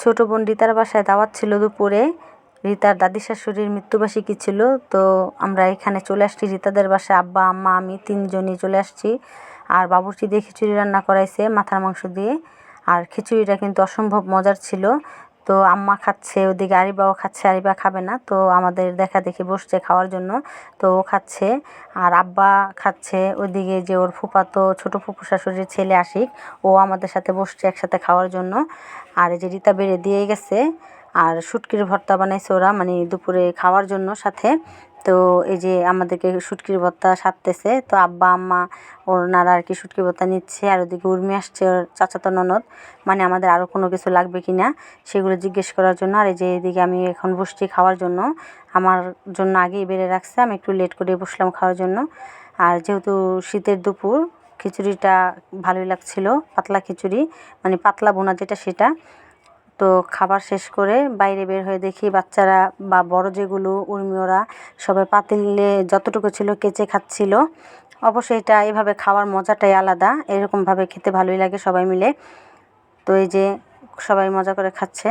ছোট বোন রিতার বাসায় দাওয়াত ছিল দুপুরে। রিতার দাদি শাশুড়ির মৃত্যুবার্ষিকী ছিল, তো আমরা এখানে চলে আসছি রিতাদের বাসায়। আব্বা আম্মা আমি তিনজনই চলে আসছি। আর বাবুর্চি দিয়ে খিচুড়ি রান্না করাইছে মাথার মাংস দিয়ে। আর খিচুড়িটা কিন্তু অসম্ভব মজার ছিল। তো আম্মা খাচ্ছে, ওদিকে আরিবাও খাচ্ছে। আরিবা খাবে না, তো আমাদের দেখা দেখি বসছে খাওয়ার জন্য। তো ও খাচ্ছে আর আব্বা খাচ্ছে। ওইদিকে যে ওর ফুফাতো ছোট ফুফু শাশুড়ির ছেলে আশিক, ও আমাদের সাথে বসছে একসাথে খাওয়ার জন্য। আর এই যে রিতা বেড়ে দিয়ে গেছে। আর শুটকির ভর্তা বানাইছে ওরা, মানে দুপুরে খাওয়ার জন্য সাথে। তো এই যে আমাদেরকে শুটকির ভর্তা সারতেছে। তো আব্বা আম্মা ওনারা আর কি শুটকির ভর্তা নিচ্ছে। আর ওদিকে উর্মি আসছে, ওর চাচাতো ননদ, মানে আমাদের আরও কোনো কিছু লাগবে কি না সেগুলো জিজ্ঞেস করার জন্য। আর এই যে এদিকে আমি এখন বসছি খাওয়ার জন্য। আমার জন্য আগেই বেড়ে রাখছে, আমি একটু লেট করে বসলাম খাওয়ার জন্য। আর যেহেতু শীতের দুপুর, খিচুড়িটা ভালোই লাগছিল, পাতলা খিচুড়ি, মানে পাতলা বোনা যেটা সেটা। তো খাবার শেষ করে বাইরে বের হয়ে দেখি বাচ্চারা বা বড় যেগুলো উর্মি ওরা সবাই পাতিলে যতটুকু ছিল কেচে খাচ্ছিল। অবশ্যই এটা এভাবে খাওয়ার মজাটাই আলাদা, এরকমভাবে খেতে ভালোই লাগে সবাই মিলে। তো এই যে সবাই মজা করে খাচ্ছে।